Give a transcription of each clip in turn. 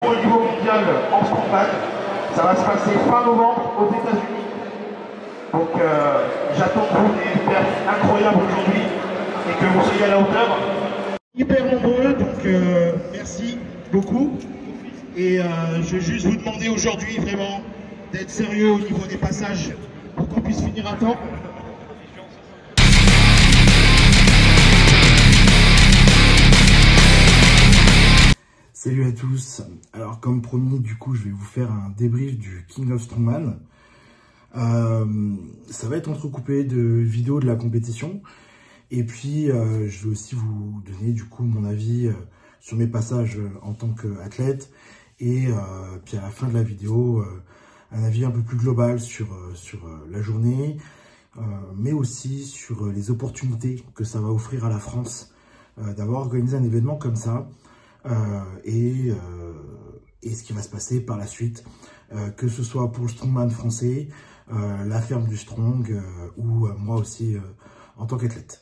Au niveau mondial en strongman, ça va se passer fin novembre aux États-Unis. Donc j'attends que vous des perfs incroyables aujourd'hui et que vous soyez à la hauteur. Hyper nombreux, donc merci beaucoup. Et je vais juste vous demander aujourd'hui vraiment d'être sérieux au niveau des passages pour qu'on puisse finir à temps. Salut à tous. Alors comme promis, du coup je vais vous faire un débrief du King of Strongman. Ça va être entrecoupé de vidéos de la compétition et puis je vais aussi vous donner du coup mon avis sur mes passages en tant qu'athlète et puis à la fin de la vidéo un avis un peu plus global sur la journée, mais aussi sur les opportunités que ça va offrir à la France d'avoir organisé un événement comme ça. Et ce qui va se passer par la suite, que ce soit pour le strongman français, la ferme du strong ou moi aussi en tant qu'athlète.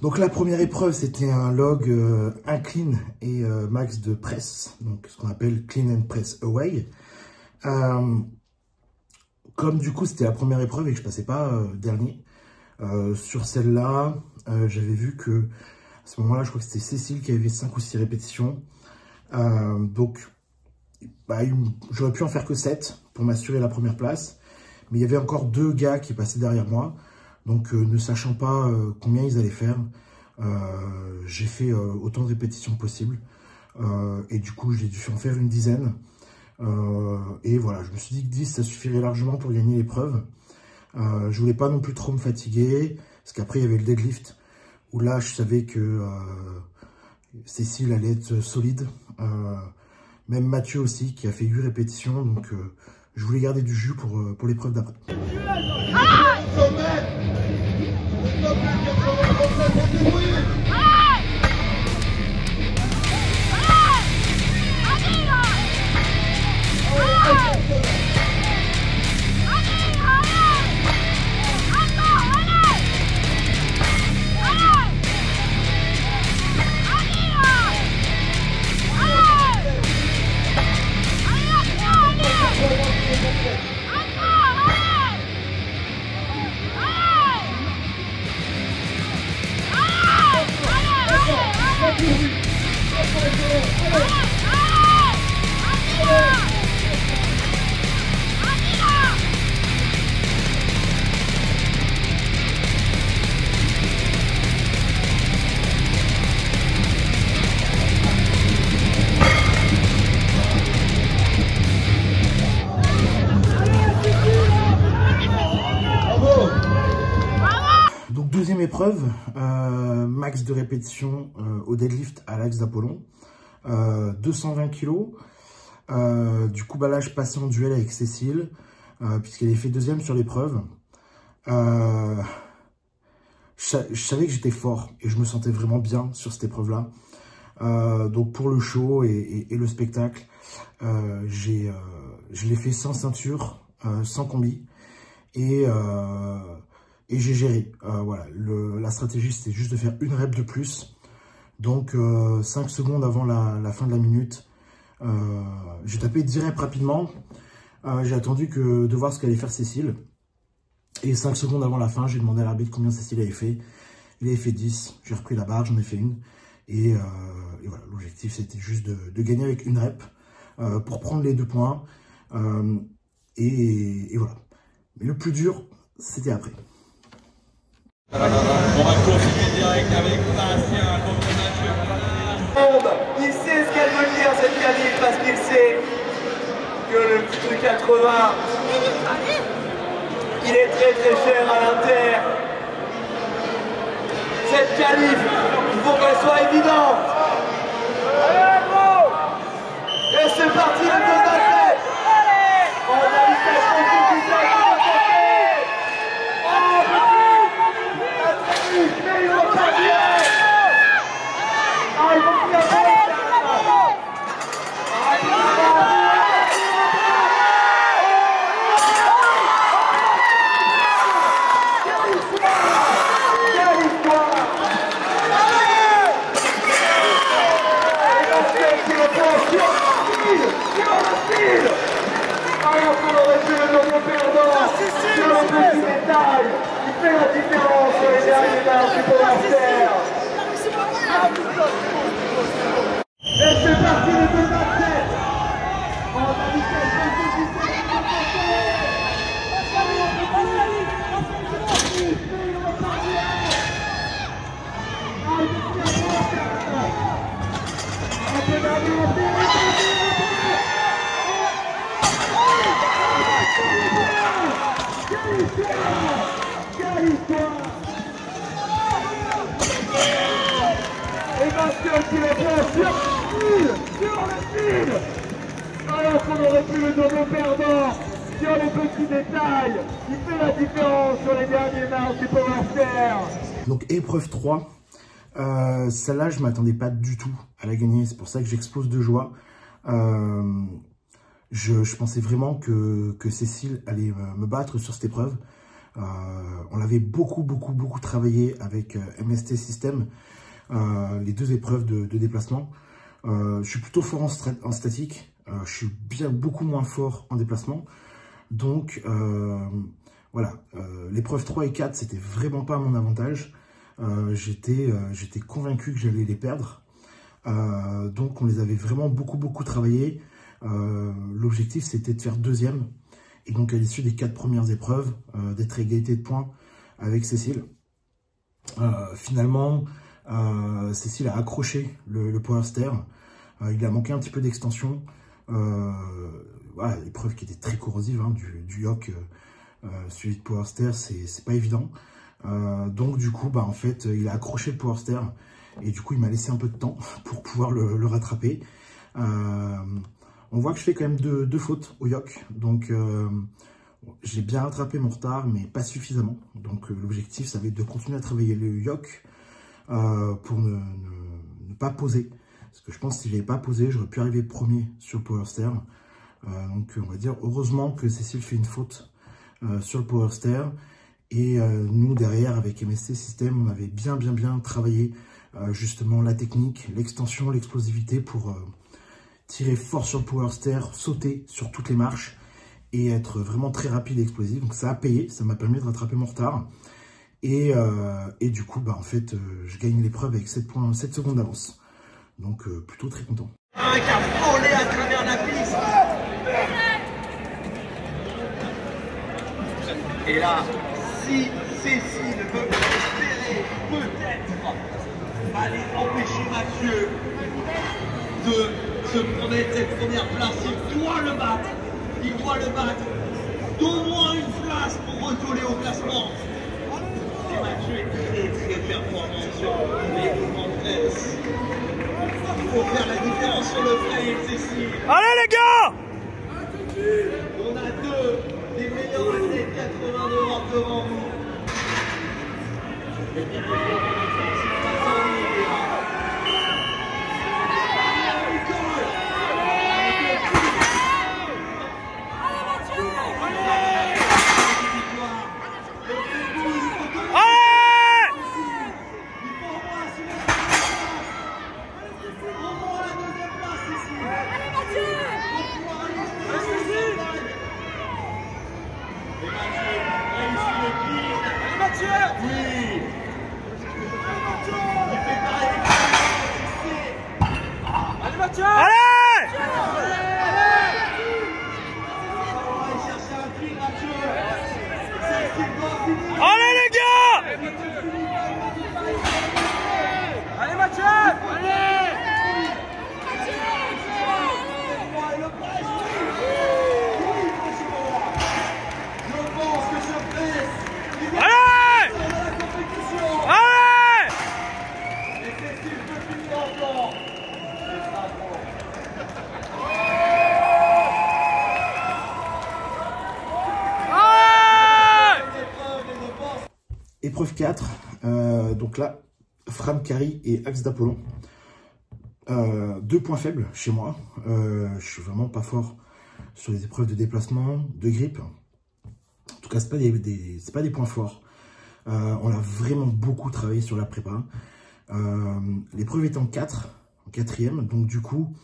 Donc la première épreuve, c'était un log incline et max de press, donc ce qu'on appelle clean and press away. Comme du coup c'était la première épreuve et que je passais pas dernier, sur celle-là, j'avais vu que à ce moment-là, je crois que c'était Cécile qui avait 5 ou 6 répétitions. Donc bah, j'aurais pu en faire que 7 pour m'assurer la première place, mais il y avait encore 2 gars qui passaient derrière moi. Donc, ne sachant pas combien ils allaient faire, j'ai fait autant de répétitions possible. Et du coup, j'ai dû en faire une dizaine. Et voilà, je me suis dit que 10, ça suffirait largement pour gagner l'épreuve. Je voulais pas non plus trop me fatiguer, parce qu'après, il y avait le deadlift, où là, je savais que Cécile allait être solide. Même Mathieu aussi, qui a fait 8 répétitions. Donc, je voulais garder du jus pour l'épreuve d'après. Donc deuxième épreuve, max de répétition au deadlift à l'axe d'Apollon, 220 kg. Du coup, bah là, je passais en duel avec Cécile, puisqu'elle avait fait deuxième sur l'épreuve. Je savais que j'étais fort et je me sentais vraiment bien sur cette épreuve-là. Donc pour le show et le spectacle, je l'ai fait sans ceinture, sans combi. Et j'ai géré. Voilà, la stratégie, c'était juste de faire une rep de plus. Donc, 5 secondes avant la fin de la minute, j'ai tapé 10 reps rapidement. J'ai attendu de voir ce qu'allait faire Cécile. Et 5 secondes avant la fin, j'ai demandé à l'arbitre combien Cécile avait fait. Il avait fait 10. J'ai repris la barre, j'en ai fait une. Et voilà, l'objectif, c'était juste de gagner avec une rep pour prendre les 2 points. Et voilà. Mais le plus dur, c'était après. On va continuer direct avec Bastien contre Mathieu. Il sait ce qu'elle veut dire cette qualif parce qu'il sait que le truc 80 il est très cher à l'Inter. Cette qualif, il faut qu'elle soit évidente. Et c'est parti les 2 athlètes. On a une question compliquée. Ah, ils vont finir. Powerster. Et c'est parti les 2 athlètes. On a dit et Bastien qui le prend sur le fil, alors qu'on aurait pu le double perdant sur les petits détails. Il fait la différence sur les derniers marches du Powerster. Donc épreuve 3, celle-là je m'attendais pas du tout à la gagner, c'est pour ça que j'explose de joie. Je pensais vraiment que Cécile allait me battre sur cette épreuve. On l'avait beaucoup travaillé avec MST System, les 2 épreuves de déplacement. Je suis plutôt fort en statique, je suis beaucoup moins fort en déplacement. Donc voilà, l'épreuve 3 et 4, c'était vraiment pas à mon avantage. J'étais convaincu que j'allais les perdre. Donc on les avait vraiment beaucoup travaillé. L'objectif c'était de faire 2e. Et donc à l'issue des 4 premières épreuves, d'être à égalité de points avec Cécile. Finalement, Cécile a accroché le Powerster. Il a manqué un petit peu d'extension. Voilà, l'épreuve qui était très corrosive, hein, du yoke suivi de Powerster, c'est pas évident. Donc du coup, en fait, il a accroché le Powerster. Et du coup, il m'a laissé un peu de temps pour pouvoir le rattraper. On voit que je fais quand même 2 fautes au yoke. Donc, j'ai bien rattrapé mon retard, mais pas suffisamment. Donc, l'objectif, ça va être de continuer à travailler le yoke pour ne pas poser. Parce que je pense que si je n'avais pas posé, j'aurais pu arriver premier sur le Powerster. Donc, on va dire, heureusement que Cécile fait une faute sur le Powerster. Et nous, derrière, avec MST System, on avait bien travaillé justement la technique, l'extension, l'explosivité pour tirer fort sur le Powerster, sauter sur toutes les marches et être vraiment très rapide et explosif. Donc ça a payé, ça m'a permis de rattraper mon retard. Et du coup, en fait, je gagne l'épreuve avec 7 secondes d'avance. Donc plutôt très content. Un qui a frôlé à travers la piste. Et là, si Cécile veut espérer peut-être aller empêcher Mathieu de se promettre cette première place, il doit le battre. Il doit le battre d'au moins une place pour retourner au classement. Et Mathieu est très performant sur les mouvements de presse. Il faut faire la différence sur le frein, Cécile. Allez les gars! On a 2 des meilleurs athlètes 80 d'Europe devant vous. Épreuve 4, donc là, Fram Carry et Axe d'Apollon. 2 points faibles chez moi. Je suis vraiment pas fort sur les épreuves de déplacement, de grip. En tout cas, c'est pas des points forts. On a vraiment beaucoup travaillé sur la prépa. L'épreuve est en 4e. Donc du coup,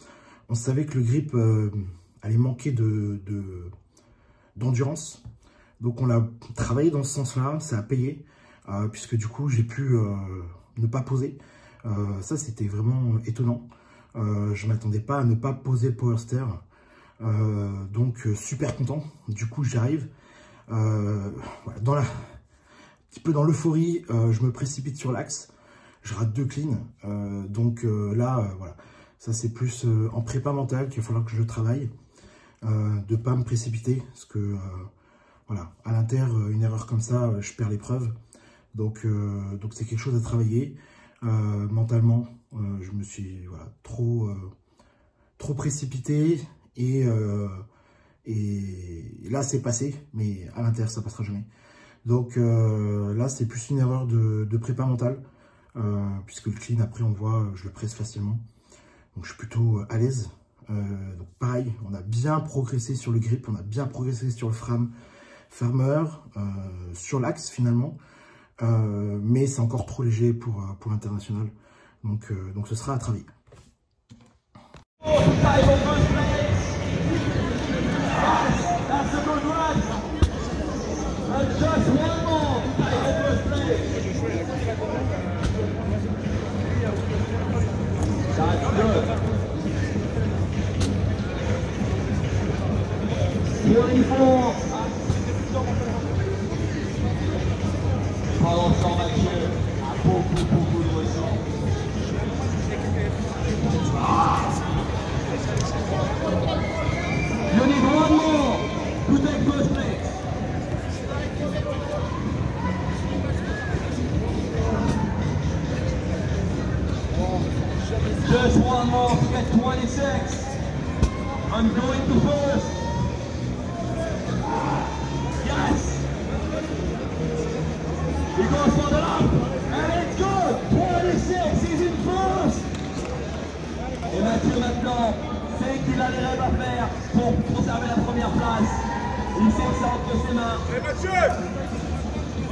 on savait que le grip allait manquer d'endurance. Donc on a travaillé dans ce sens-là, ça a payé. puisque du coup, j'ai pu ne pas poser. Ça, c'était vraiment étonnant. Je ne m'attendais pas à ne pas poser le power steer. Donc, super content. Du coup, j'arrive. Voilà, un petit peu dans l'euphorie, je me précipite sur l'axe. Je rate 2 cleans. Voilà. Ça, c'est plus en prépa mentale qu'il va falloir que je travaille. De ne pas me précipiter. Parce que, voilà, à l'inter, une erreur comme ça, je perds l'épreuve. Donc c'est quelque chose à travailler. Mentalement, je me suis trop précipité. Et là, c'est passé. Mais à l'inter, ça passera jamais. Donc là, c'est plus une erreur de prépa mentale. Puisque le clean, après, on voit, je le presse facilement. Donc, je suis plutôt à l'aise. Donc, pareil, on a bien progressé sur le grip, on a bien progressé sur le farmer, sur l'axe, finalement. Mais c'est encore trop léger pour l'international. Donc, ce sera à travailler. Pendant ce temps, Mathieu a beaucoup de ressources. You need one more to take first place. Just one more to get 26. I'm going to first. Yes. He goes for the lap. And it's good. 26. He's in first. Et Mathieu maintenant sait qu'il a les rêves à faire pour conserver la première place. Il sait que ça entre ses mains. Et Mathieu.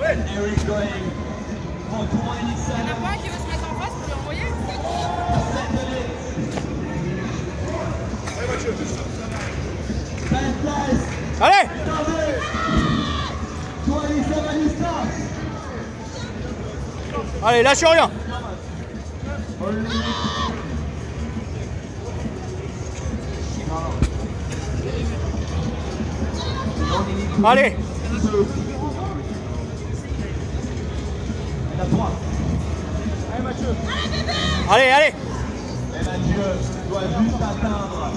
And Eric going for 27. Il y en a pas qui veut se mettre en face pour lui envoyer. 7 minutes. Allez Mathieu. 10 place. Allez. 27 starts. Allez, lâche rien. Allez. Allez, allez. Et Mathieu doit juste atteindre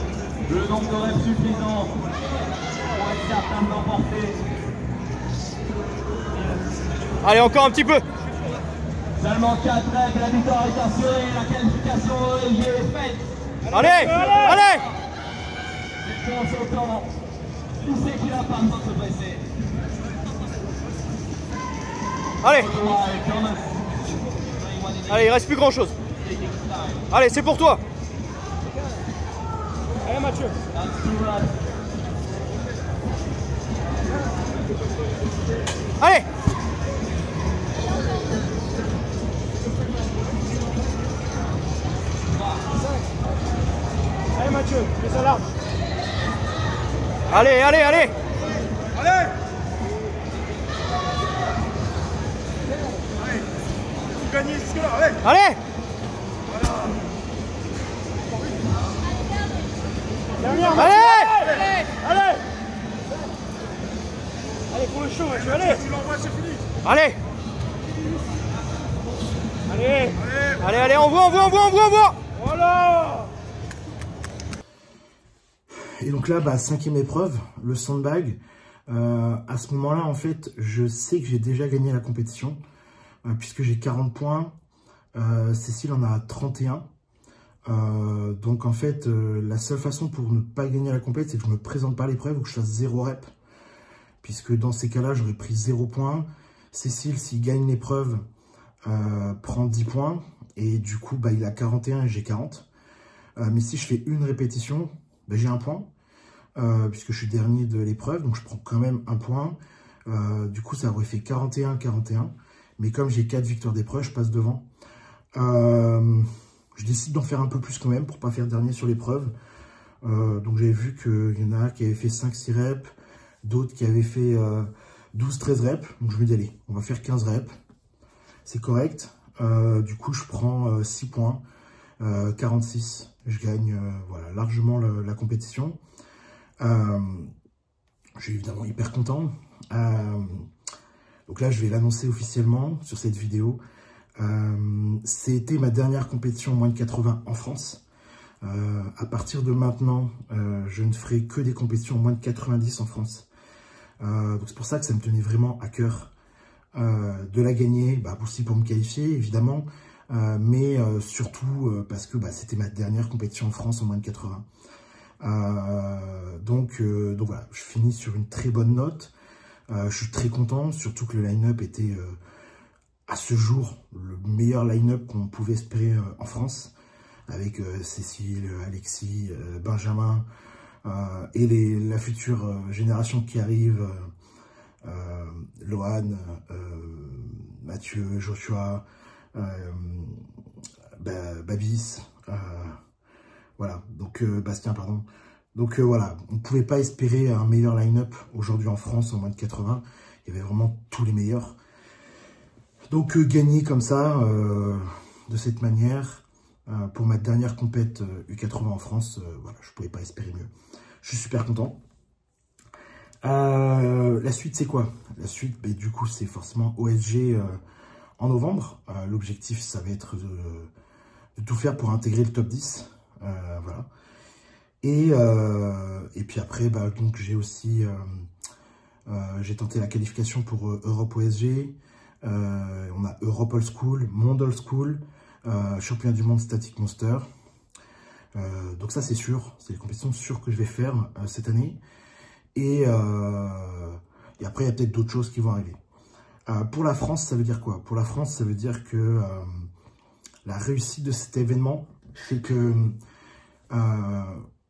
le nombre de reps suffisant pour être certain de l'emporter. Allez, encore un petit peu. Seulement 4 reps, la victoire est assurée, la qualification est faite. Allez, allez. Il pense au temps. Il sait qu'il n'a pas besoin de se presser. Allez. Allez, il reste plus grand chose. Allez, c'est pour toi. Allez Mathieu. Allez. Allez Mathieu, fais ça large. Allez, allez, allez. Allez. Gagner jusque-là, allez. Allez. Dernière, allez. Allez. Allez. Allez pour le show, Mathieu, allez. Tu l'envoies, c'est fini. Allez. Allez. Allez, allez, on voit. Voilà. Et donc là, 5e épreuve, le sandbag. À ce moment-là, en fait, je sais que j'ai déjà gagné la compétition, puisque j'ai 40 points. Cécile en a 31. Donc en fait, la seule façon pour ne pas gagner la compétition, c'est que je ne me présente pas à l'épreuve ou que je fasse 0 rep. Puisque dans ces cas-là, j'aurais pris 0 points. Cécile, s'il gagne l'épreuve, prend 10 points. Et du coup, il a 41 et j'ai 40. Mais si je fais une répétition, j'ai 1 point. Puisque je suis dernier de l'épreuve, donc je prends quand même 1 point. Du coup, ça aurait fait 41-41. Mais comme j'ai 4 victoires d'épreuve, je passe devant. Je décide d'en faire un peu plus quand même pour pas faire dernier sur l'épreuve. Donc j'avais vu qu'il y en a qui avaient fait 5-6 reps, d'autres qui avaient fait 12-13 reps. Donc je me dis allez, on va faire 15 reps. c'est correct. Du coup, je prends 6 points, 46. Je gagne voilà, largement la compétition. Je suis évidemment hyper content. Donc là, je vais l'annoncer officiellement sur cette vidéo. C'était ma dernière compétition moins de 80 en France. À partir de maintenant, je ne ferai que des compétitions moins de 90 en France. Donc c'est pour ça que ça me tenait vraiment à cœur de la gagner, aussi pour me qualifier évidemment, mais surtout parce que c'était ma dernière compétition en France en moins de 80. Donc voilà, je finis sur une très bonne note. Je suis très content, surtout que le line-up était à ce jour le meilleur line-up qu'on pouvait espérer en France, avec Cécile, Alexis, Benjamin et la future génération qui arrive, Lohan, Mathieu, Joshua, Babis, voilà, donc Bastien, pardon. Donc voilà, on ne pouvait pas espérer un meilleur line-up aujourd'hui en France en moins de 80. Il y avait vraiment tous les meilleurs. Donc gagner comme ça, de cette manière, pour ma dernière compète U80 en France, voilà, je ne pouvais pas espérer mieux. Je suis super content. La suite, c'est quoi? La suite, du coup, c'est forcément OSG en novembre. L'objectif, ça va être de tout faire pour intégrer le top 10. Voilà. Et puis après, donc j'ai aussi j'ai tenté la qualification pour Europe OSG. On a Europe All School, Monde All School, championnat du monde Static Monster. Donc ça c'est sûr, c'est les compétitions sûres que je vais faire cette année. Et après il y a peut-être d'autres choses qui vont arriver. Pour la France, ça veut dire quoi? Pour la France, ça veut dire que la réussite de cet événement fait que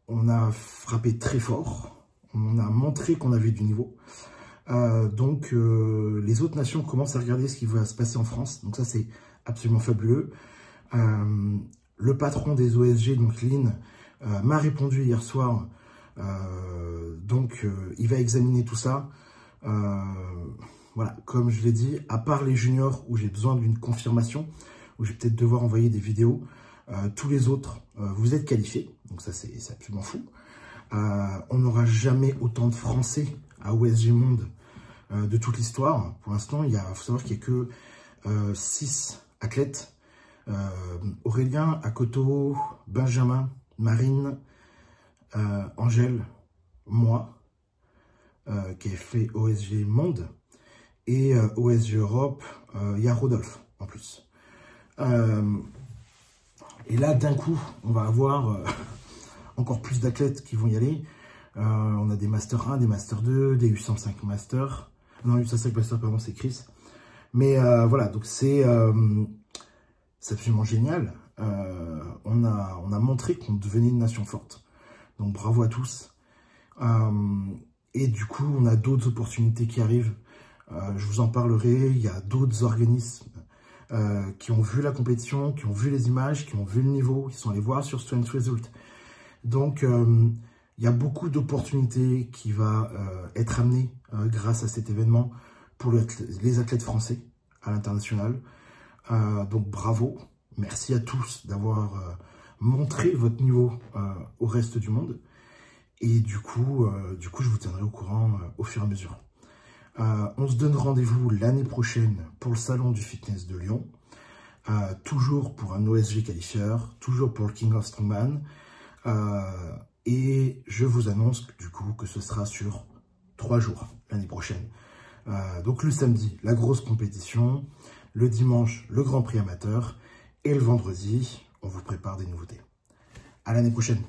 on a frappé très fort, on a montré qu'on avait du niveau. Donc les autres nations commencent à regarder ce qui va se passer en France. Donc ça c'est absolument fabuleux. Le patron des OSG, donc Lynn, m'a répondu hier soir. Donc il va examiner tout ça. Voilà, comme je l'ai dit, à part les juniors où j'ai besoin d'une confirmation, où je vais peut-être devoir envoyer des vidéos, tous les autres, vous êtes qualifiés. Donc ça c'est absolument fou. On n'aura jamais autant de Français à OSG Monde de toute l'histoire. Pour l'instant, il faut savoir qu'il n'y a que 6 athlètes. Aurélien, Akoto, Benjamin, Marine, Angèle, moi, qui a fait OSG Monde, et OSG Europe, il y a Rodolphe en plus. Et là, d'un coup, on va avoir encore plus d'athlètes qui vont y aller. On a des Master 1, des Master 2, des U105 Master. Non, U105 Master, pardon, c'est Chris. Mais voilà, donc c'est absolument génial. On a montré qu'on devenait une nation forte. Donc bravo à tous. Et du coup, on a d'autres opportunités qui arrivent. Je vous en parlerai. Il y a d'autres organismes qui ont vu la compétition, qui ont vu les images, qui ont vu le niveau, qui sont allés voir sur Strength Result. Donc, il y a beaucoup d'opportunités qui vont être amenées grâce à cet événement pour les athlètes français à l'international. Donc, bravo. Merci à tous d'avoir montré votre niveau au reste du monde. Et du coup, je vous tiendrai au courant au fur et à mesure. On se donne rendez-vous l'année prochaine pour le salon du fitness de Lyon. Toujours pour un OSG qualifieur, toujours pour le King of Strongman. Et je vous annonce du coup que ce sera sur 3 jours l'année prochaine. Donc le samedi, la grosse compétition. Le dimanche, le Grand Prix amateur. Et le vendredi, on vous prépare des nouveautés. À l'année prochaine.